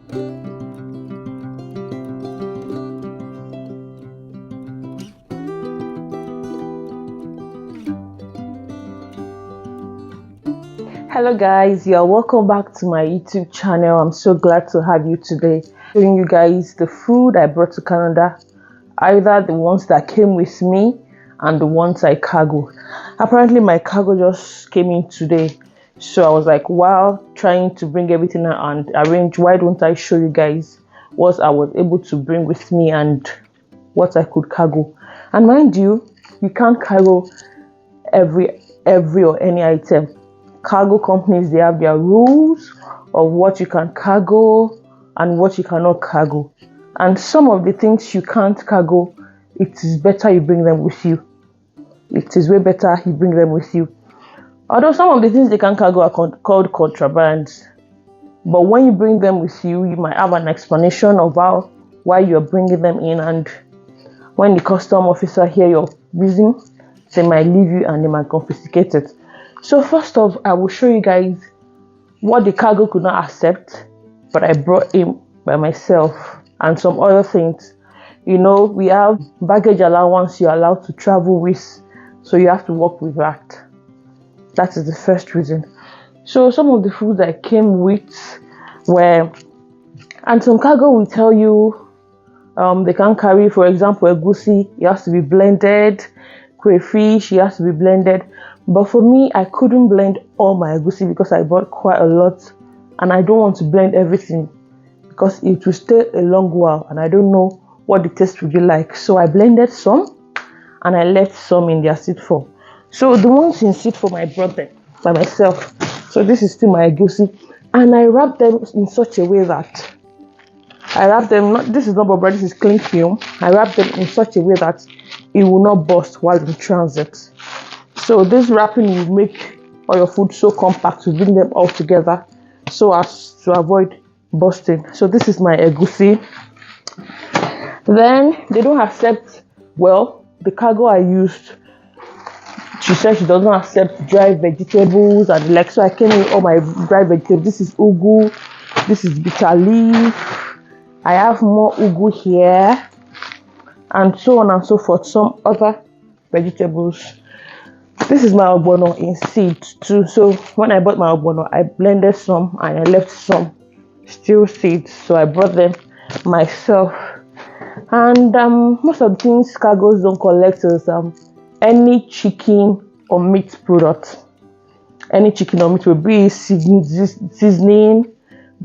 Hello guys, you're welcome back to my YouTube channel. I'm so glad to have you today, showing you guys the food I brought to Canada, either the ones that came with me and the ones I cargo. Apparently my cargo just came in today, so I was like, while trying to bring everything and arrange, why don't I show you guys what I was able to bring with me and what I could cargo. And mind you, you can't cargo every or any item. Cargo companies, they have their rules of what you can cargo and what you cannot cargo, and some of the things you can't cargo, it is better you bring them with you. It is way better you bring them with you. Although some of the things they can cargo are called contraband, but when you bring them with you, you might have an explanation of why you're bringing them in, and when the custom officer hear your reason, they might leave you and they might confiscate it. So first off, I will show you guys what the cargo could not accept, but I brought in by myself, and some other things. You know, we have baggage allowance you're allowed to travel with, so you have to work with that. That is the first reason. So some of the foods I came with were, and some cargo will tell you they can carry, for example, egusi, it has to be blended, crayfish, it has to be blended. But for me, I couldn't blend all my egusi because I bought quite a lot, and I don't want to blend everything because it will stay a long while and I don't know what the taste will be like. So I blended some and I left some in their seed form. So the ones in seed form I brought them by myself. So this is still my egusi, and I wrapped them in such a way that this is not bubble, this is cling film. I wrapped them in such a way that it will not burst while in transit. So this wrapping will make all your food so compact to bring them all together so as to avoid bursting. So this is my egusi. Then they don't accept, well, the cargo I used, she said she doesn't accept dry vegetables and like, so I came with all my dry vegetables. This is ugu, this is bitter leaf, I have more ugu here, and so on and so forth, some other vegetables. This is my ogbono in seed too. So when I bought my ogbono, I blended some and I left some still seeds. So I brought them myself. And most of the things cargoes don't collect is any chicken or meat product. Any chicken or meat will be seasoning,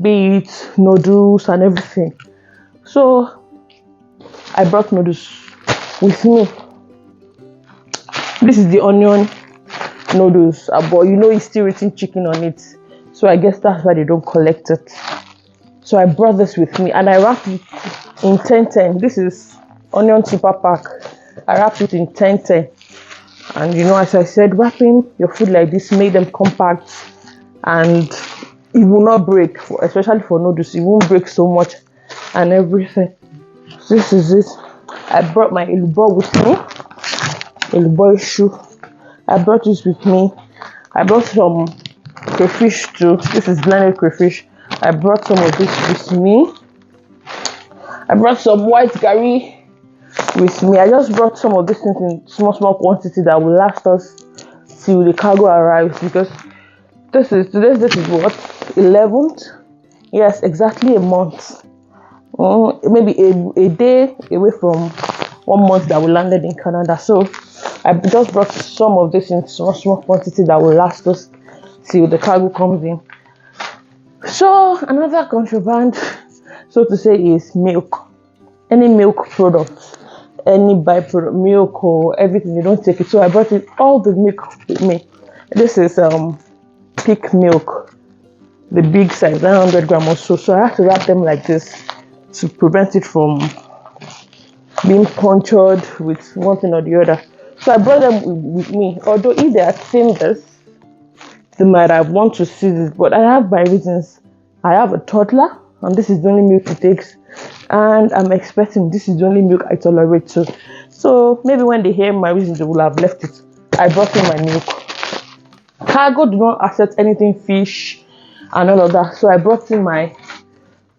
be it noodles and everything. So I brought noodles with me. This is the onion noodles, but you know it's still written chicken on it, so I guess that's why they don't collect it. So I brought this with me and I wrapped it in 1010. This is onion tipper pack. I wrapped it in 1010, and you know, as I said, wrapping your food like this made them compact and it will not break, especially for noodles. It won't break so much and everything. This is it. I brought my elubo with me. Elubo issue. I brought this with me. I brought some crayfish too. This is blended crayfish. I brought some of this with me. I brought some white curry with me. I just brought some of these things in small quantity that will last us till the cargo arrives, because this is what, 11th? Yes, exactly a month. Maybe a day away from 1 month that we landed in Canada. So I just brought some of this in small quantity that will last us till the cargo comes in. So another contraband, so to say, is milk. Any milk products, any byproduct, milk or everything, you don't take it. So I brought all the milk with me. This is peak milk, the big size, 900 grams or so. So I have to wrap them like this to prevent it from being punctured with one thing or the other. So I brought them with me. Although if they had seen this, they might have want to see this, but I have my reasons. I have a toddler, and this is the only milk he takes, and I'm expecting this is the only milk I tolerate too. So maybe when they hear my reasons, they will have left it. I brought in my milk. Cargo do not accept anything fish and all of that, so I brought in my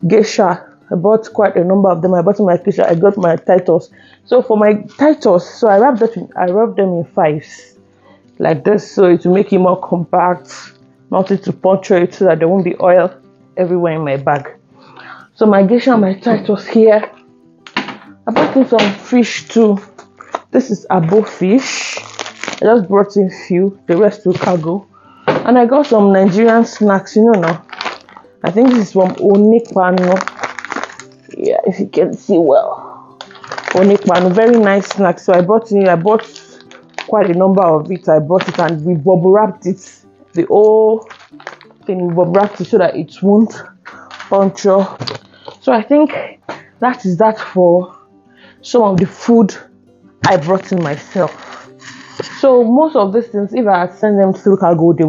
geisha. I bought quite a number of them. I bought my geisha. I got my Titus. So for my Titus, so I wrapped them in fives like this, so it will make it more compact, not to puncture it, so that there won't be oil everywhere in my bag. So my geisha and my Titus here. I bought in some fish too. This is abo fish. I just brought in few, the rest to cargo. And I got some Nigerian snacks, now. I think this is from Onikpano. Yeah, if you can see well. Onikpano, very nice snack. So I bought quite a number of it. I bought it and we bubble wrapped it. The whole thing, we bubble wrapped it so that it won't puncture. So I think that is that for some of the food I brought in myself. So most of these things, if I send them to cargo, they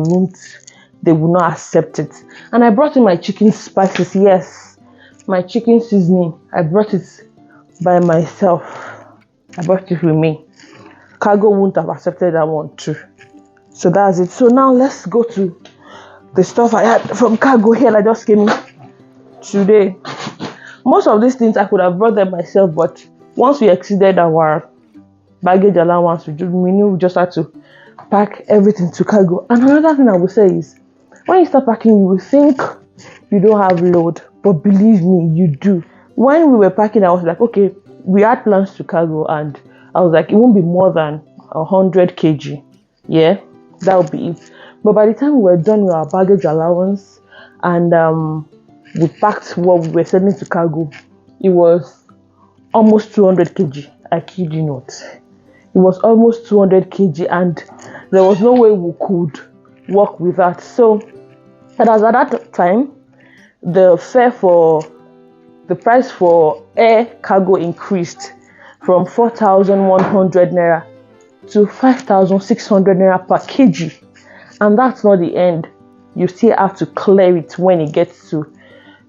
will not accept it. And I brought in my chicken spices. Yes, my chicken seasoning. I brought it by myself. I brought it with me. Cargo wouldn't have accepted that one too. So that's it. So now let's go to the stuff I had from cargo here. I just came in today. Most of these things I could have brought them myself, but once we exceeded our baggage allowance, we knew we just had to pack everything to cargo. And another thing I would say is, when you start packing, you will think you don't have load, but believe me, you do. When we were packing, I was like, okay, we had plans to cargo, and I was like, it won't be more than 100 kg. Yeah, that would be it. But by the time we were done with our baggage allowance and we packed what we were sending to cargo, it was almost 200 kg. I kid you not. It was almost 200 kg, and there was no way we could work with that. So, and as at that time, the price for air cargo increased from 4,100 naira to 5,600 naira per kg. And that's not the end. You still have to clear it when it gets to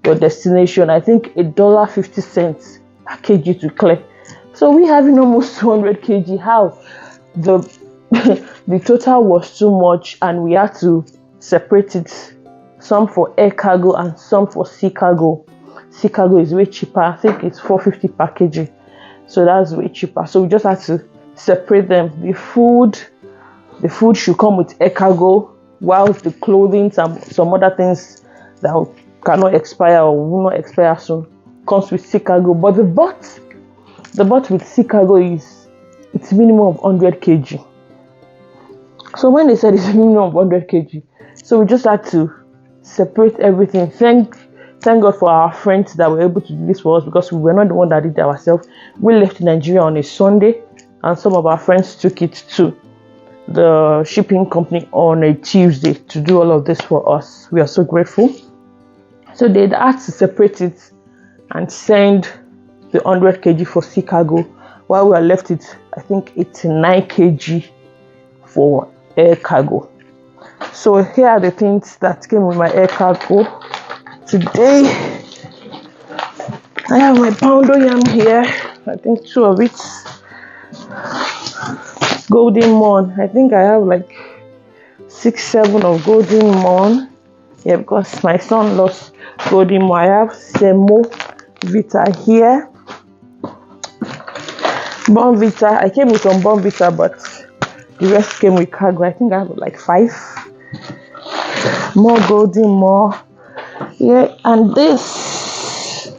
your destination. I think $1.50 per kg to clear. So we having almost 200 kg. How? The total was too much, and we had to separate it. Some for air cargo and some for sea cargo. Sea cargo is way cheaper. I think it's 450 per kg. So that's way cheaper. So we just had to separate them. The food should come with air cargo, whilst the clothing, some other things that cannot expire or will not expire soon comes with sea cargo. But the boat with sea cargo it's minimum of 100 kg. So when they said it's a minimum of 100 kg, so we just had to separate everything. Thank God for our friends that were able to do this for us, because we were not the one that did it ourselves. We left Nigeria on a Sunday, and some of our friends took it to the shipping company on a Tuesday to do all of this for us. We are so grateful. So they had to separate it and send the 100 kg for sea cargo, while we are left with, I think, 89 kg for air cargo. So here are the things that came with my air cargo. Today, I have my poundo yam here. I think 2 of it. Golden morn. I think I have like 6, 7 of golden morn. Yeah, because my son loves golden morn. I have Semo Vita here. Bonvita. I came with some Bonvita, but the rest came with cargo. I think I have like 5. More golden morn. Yeah, and this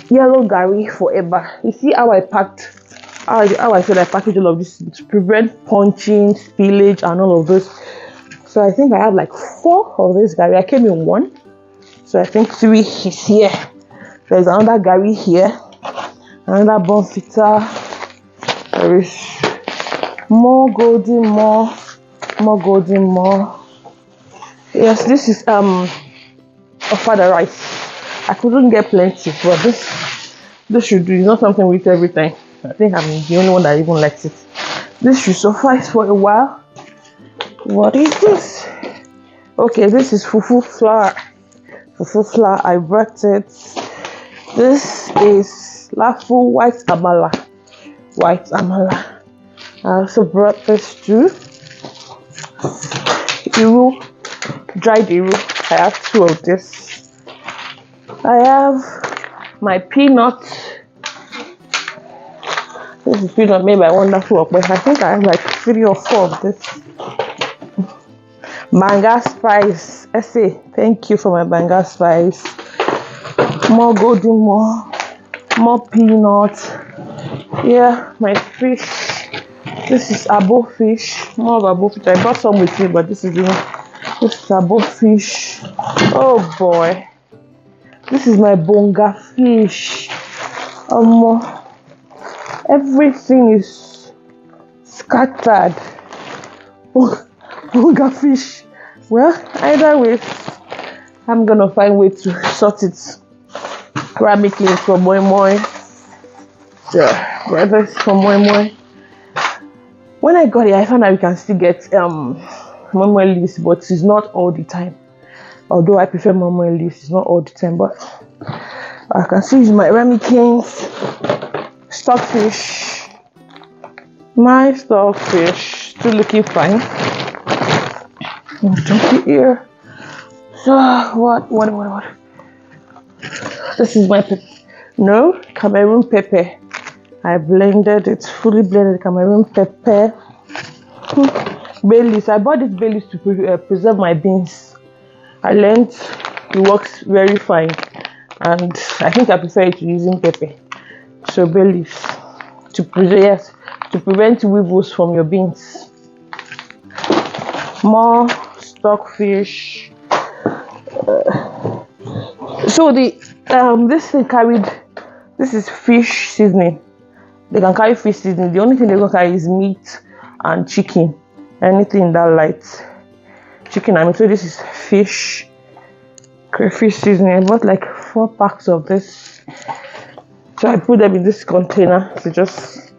yellow gari forever. You see how I said I packaged all of this to prevent punching, spillage, and all of this. So I think I have like 4 of this gari. I came in 1, so I think 3 is here. There's another gari here, another Bonfita. There is more golden more. Yes, this is ofada rice. I couldn't get plenty, but this should do. It's not something we eat every time. I think I'm the only one that even likes it. This should suffice for a while. What is this? Okay, this is fufu flour. Fufu flour, I brought it. This is lafu white amala. I also brought this too. Iru, dried iru. I have 2 of this. I have my peanut. This is peanut made by Wonderful Okpe. I think I have like 3 or 4 of this. Banga spice. Essay. Thank you for my banga spice. More golden, more peanut. Yeah, my fish. This is abo fish. More of abo fish. I got some with me, but this is abo fish. Oh boy. This is my bonga fish. Everything is scattered. Bonga fish. Well, either way, I'm gonna find a way to sort it. Grab it clean for moi moi. Yeah, grab it for moi moi. When I got it, I found out you can still get moi moi leaves, but it's not all the time. Although I prefer moi moi leaves, it's not all the time. But I can still use my ramekins, stockfish. My stockfish still looking fine. Chunky here. So what? This is my pepper. No, Cameroon pepper. I blended it, fully blended Cameroon pepper. Bay leaves. I bought this bay leaves to preserve my beans. I learned it works very fine, and I think I prefer it to using pepper. So bay leaves to prevent weevils from your beans. More stockfish. So this thing carried. This is fish seasoning. They can carry fish seasoning. The only thing they can carry is meat and chicken. Anything that light. Chicken and meat. So this is fish. Crayfish seasoning. I bought like 4 packs of this. So I put them in this container to just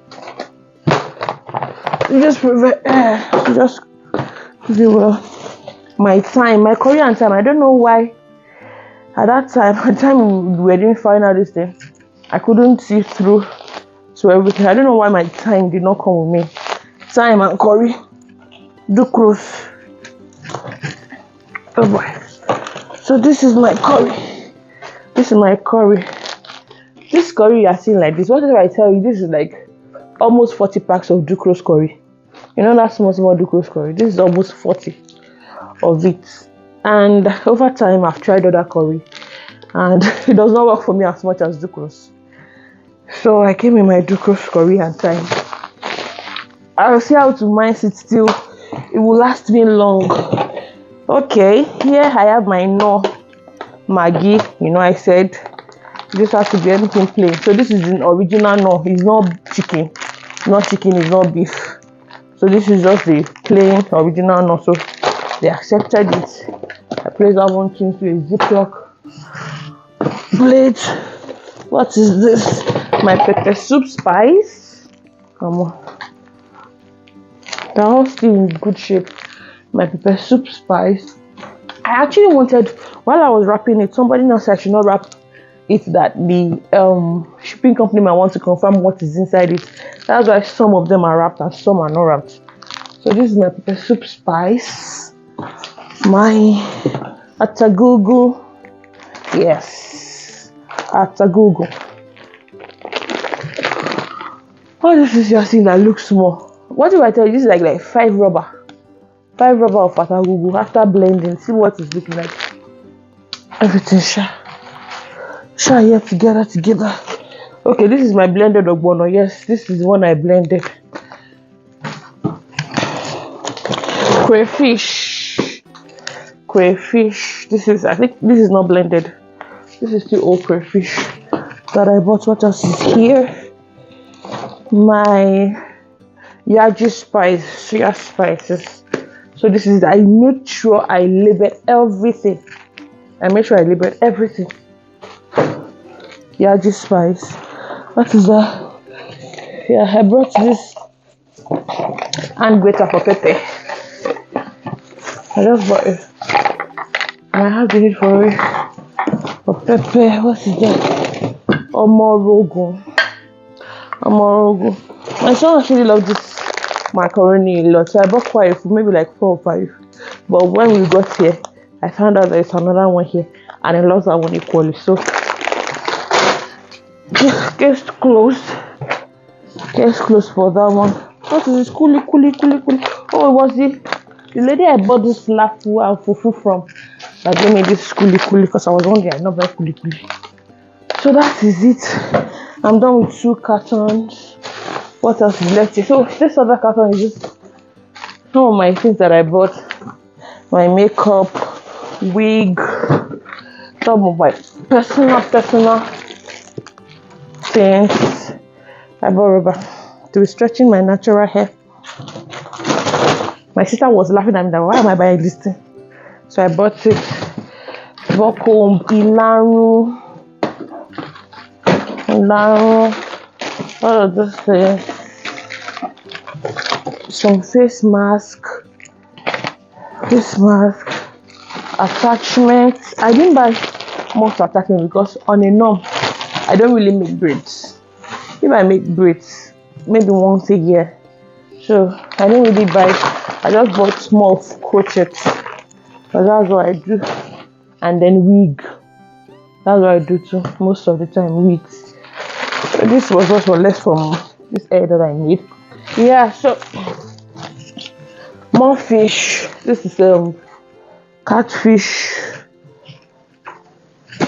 my thyme, my Korean thyme. I don't know why. At that time, we were doing final this thing. I couldn't see through to everything. I don't know why my thyme did not come with me. Thyme and curry. Do close. Oh boy. So this is my curry. This is my curry. This curry you are seeing like this. Whatever I tell you, this is like almost 40 packs of Ducros curry. You know that small Ducros curry. This is almost 40 of it. And over time, I've tried other curry, and it does not work for me as much as Ducros. So I came in my Ducros curry and thyme. I'll see how to mince it still. It will last me long. Okay, here I have my Maggi. You know, I said this has to be anything plain. So this is an original no. It's not chicken. It's not beef. So this is just the plain original no. So they accepted it. I placed that one into a Ziploc plate. What is this? My pepper soup spice. Come on. They're all still in good shape. My pepper soup spice. I actually wanted, while I was wrapping it, somebody else said I should not wrap it, that the shipping company might want to confirm what is inside it. That's why some of them are wrapped and some are not wrapped. So this is my pepper soup spice. My atagugu. Yes. Atagugu. Oh, this is your thing that looks small. What do I tell you? This is like 5 rubber. 5 rubber of atagugu. After blending, see what it's looking like. Everything here together. Okay, this is my blended ogbono. Yes, this is the one I blended. Crayfish. I think this is not blended. This is still old crayfish that I bought. What else is here? My yaji soya spices. So this is, I make sure I label everything. Yaji spice. What is that? Yeah, I brought this hand grater for pepper. I just bought it. I have to need for it. For pepper. What is that? Omorogo. My son actually loves this macaroni a lot, so I bought quite a few, maybe like 4 or 5. But when we got here, I found out there's another one here, and I lost that one equally. So just case closed. Case closed for that one. What is this? Kuli. Oh, it was the lady I bought this lafu and fufu from that gave me this kuli because I was wondering I not buy kuli. So that is it. I'm done with 2 cartons. What else is left here? So this other carton is just some of my things that I bought. My makeup, wig, some of my personal things. I bought rubber to be stretching my natural hair. My sister was laughing at me that why am I buying this thing? So I bought it. Bought comb, ilaru, all of those things. Some face mask, attachments. I didn't buy most attachments because on a norm I don't really make braids. If I make braids, maybe once a year. So I didn't really buy. I just bought small crochets. But that's what I do. And then wig. That's what I do too. Most of the time, wigs. So this was also less from this hair that I made. Yeah. So more fish. This is catfish.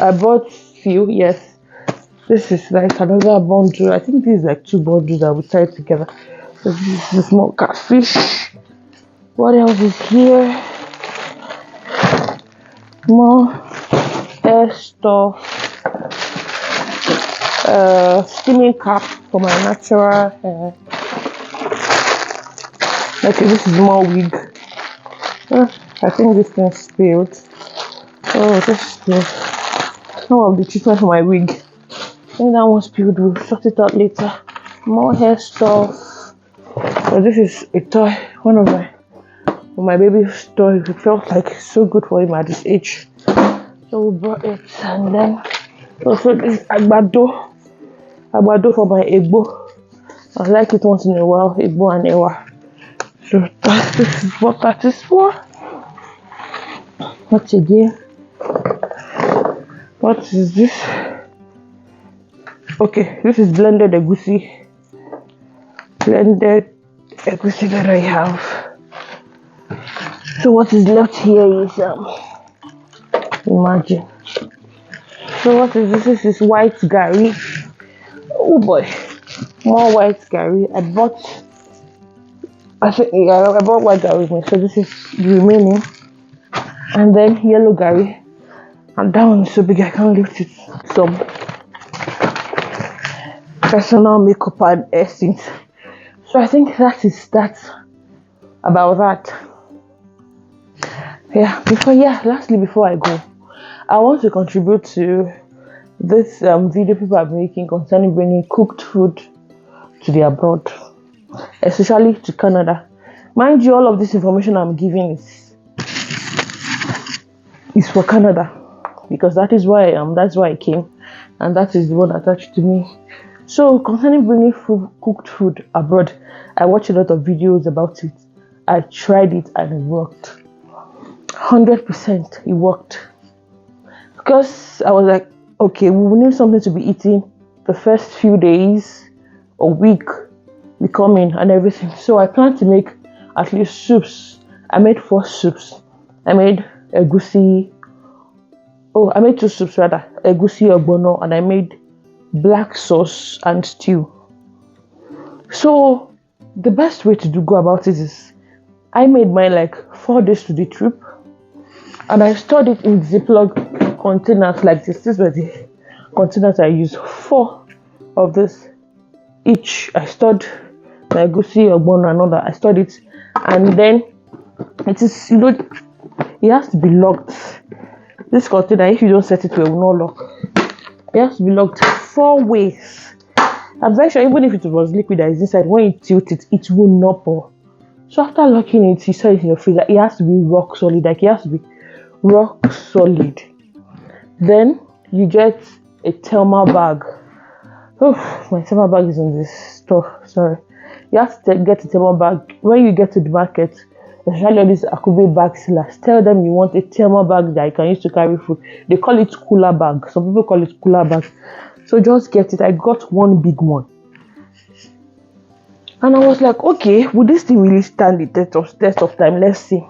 I bought few. Yes. This is like another bundle. I think this is like 2 bundles that we tied together. So this is the small catfish. What else is here? More hair stuff. Steaming cap for my natural hair. Okay, this is more wig. I think this thing spilled. Oh, this spilled. Some of the treatment for my wig. I think that one spilled. We'll sort it out later. More hair stuff. So this is a toy. One of my baby's toy. It felt like so good for him at this age. So we brought it, and then also this agbado for my egbo. I like it once in a while, egbo and ewa. So this is what that is for. What again? What is this? Okay, this is blended egusi. That I have. So what is left here is imagine. So what is this? This is white gari. Oh boy, more white gari. I bought white gari with me. So this is the remaining, and then yellow gari. And that one is so big I can't lift it. Some personal makeup and essence. So I think that is that about that. Lastly, before I go, I want to contribute to this video people are making concerning bringing cooked food to the abroad, especially to Canada. Mind you, all of this information I'm giving is for Canada, because that is why I am. That's why I came, and that is the one attached to me. So concerning bringing cooked food abroad, I watched a lot of videos about it. I tried it and it worked. 100% it worked. Because I was like, okay, we will need something to be eating the first few days or week we come in and everything. So I planned to make at least soups. I made 4 soups. I made egusi. I made 2 soups rather. Egusi ogbono, and I made black sauce and stew. So the best way to go about it is I made mine like 4 days to the trip, and I stored it in Ziploc containers like this. These were the containers I used. 4 of this each. I stored my egusi ogbono and all that. I stored it, and then it is, it has to be locked. This container, if you don't set it well, it will not lock. It has to be locked 4 ways. I'm very sure even if it was liquid that is inside, when you tilt it, it will not pour. So after locking it, you saw it in your freezer, it has to be rock solid. Like, it has to be rock solid. Then you get a thermal bag. Oh, my thermal bag is in this store. Sorry. You have to get a thermal bag. When you get to the market, especially all these Akube bag sellers. Tell them you want a thermal bag that you can use to carry food. They call it cooler bag. Some people call it cooler bag. So just get it. I got one big one. And I was like, okay, would this thing really stand the test of time? Let's see.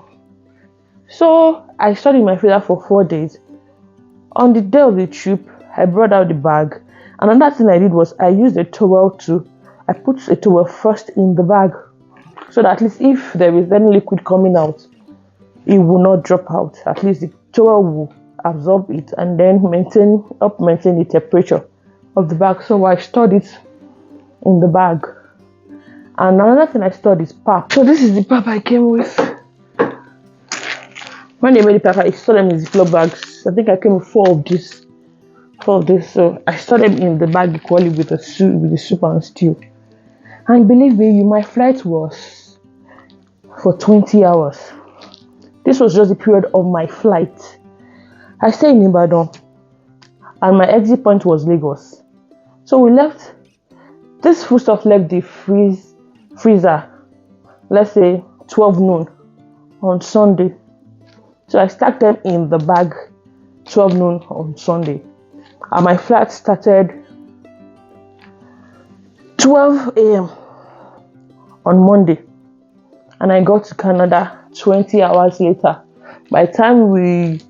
So I stored in my freezer for 4 days. On the day of the trip, I brought out the bag. And another thing I did was I used a towel I put a towel first in the bag. So that at least if there is any liquid coming out, it will not drop out. At least the towel will absorb it and then maintain the temperature of the bag. So I stored it in the bag. And another thing I stored is pap. So this is the pap I came with. When they made the pap, I stored them in Ziploc bags. I think I came with 4 of this. So I stored them in the bag equally with the soup and stew. And believe me, my flight was for 20 hours. This was just the period of my flight. I stayed in Ibadan and my exit point was Lagos. So we left. This foodstuff left the freezer, let's say 12 noon on Sunday. So I stacked them in the bag 12 noon on Sunday. And my flight started 12 a.m. on Monday. And I got to Canada 20 hours later. By the time we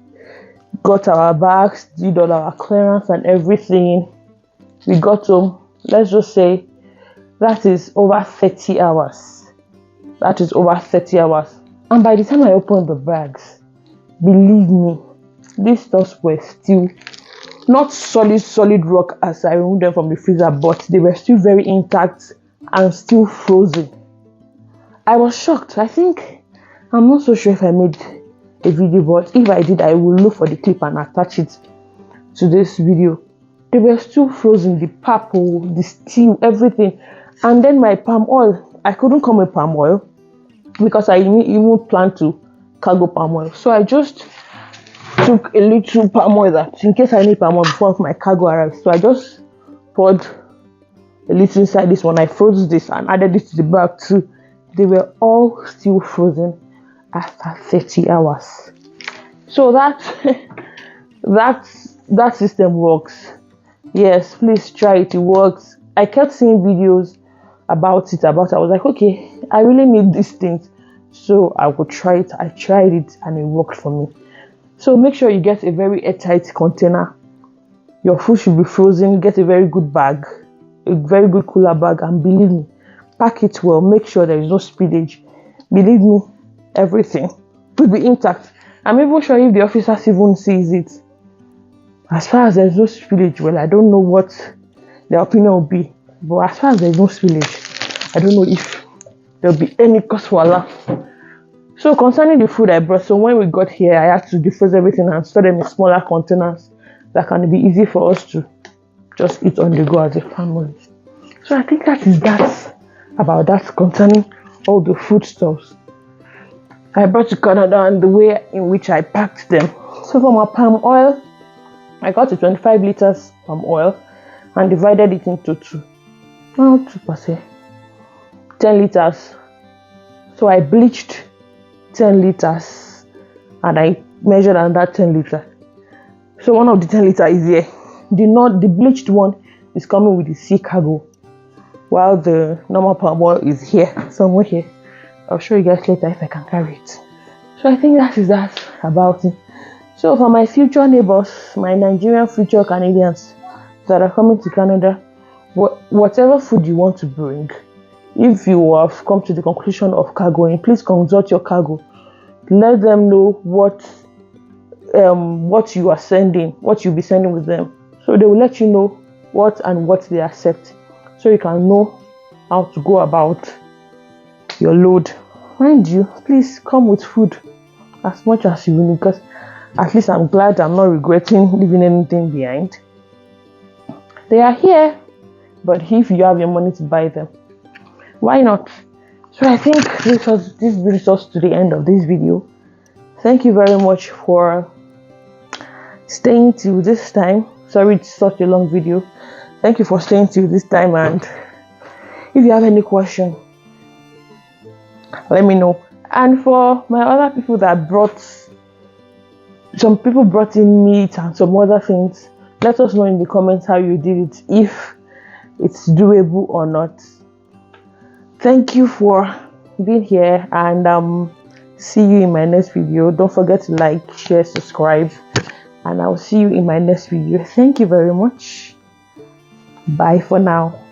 got our bags, did all our clearance and everything, we got home, let's just say, that is over 30 hours. And by the time I opened the bags, believe me, these stuffs were still not solid rock as I removed them from the freezer, but they were still very intact and still frozen. I was shocked. I'm not so sure if I made a video, but if I did, I will look for the clip and attach it to this video. They were still frozen, the purple, the stew, everything. And then my palm oil, I couldn't come with palm oil because I even planned to cargo palm oil. So I just took a little palm oil that in case I need palm oil before my cargo arrives. So I just poured a little inside this one. I froze this and added this to the bag too. They were all still frozen after 30 hours. So that system works. Yes, please try it. It works. I kept seeing videos about it. I was like, okay, I really need these things, so I would try it. I tried it and it worked for me. So make sure you get a very airtight container. Your food should be frozen. Get a very good bag, a very good cooler bag, and believe me, pack it well. Make sure there is no spillage. Believe me, everything will be intact. I'm even sure if the officers even sees it, as far as there's no spillage, well, I don't know what their opinion will be. But as far as there's no spillage, I don't know if there'll be any cause for alarm. So concerning the food I brought, so when we got here, I had to defrost everything and store them in smaller containers that can be easy for us to just eat on the go as a family. So I think that is that about that concerning all the foodstuffs I brought to Canada and the way in which I packed them. So for my palm oil, I got a 25 liters palm oil and divided it into 10 liters. So I bleached 10 liters and I measured another 10 liters. So one of the 10 liters is here. The bleached one is coming with the sea cargo, while the normal palm oil is here, somewhere here. I'll show you guys later if I can carry it. So I think that is that about it. So for my future neighbors, my Nigerian future Canadians that are coming to Canada, whatever food you want to bring, if you have come to the conclusion of cargoing, please consult your cargo. Let them know what you are sending, what you'll be sending with them. So they will let you know what they accept, so you can know how to go about your load. Mind you, please come with food as much as you need, because at least I'm glad I'm not regretting leaving anything behind. They are here, but if you have your money to buy them, why not? So I think this brings us to the end of this video. Thank you very much for staying till this time. Sorry it's such a long video. Thank you for staying till this time, and if you have any question, let me know. And for my other people that brought, some people brought in meat and some other things, let us know in the comments how you did it, if it's doable or not. Thank you for being here, and see you in my next video. Don't forget to like, share, subscribe, and I'll see you in my next video. Thank you very much. Bye for now.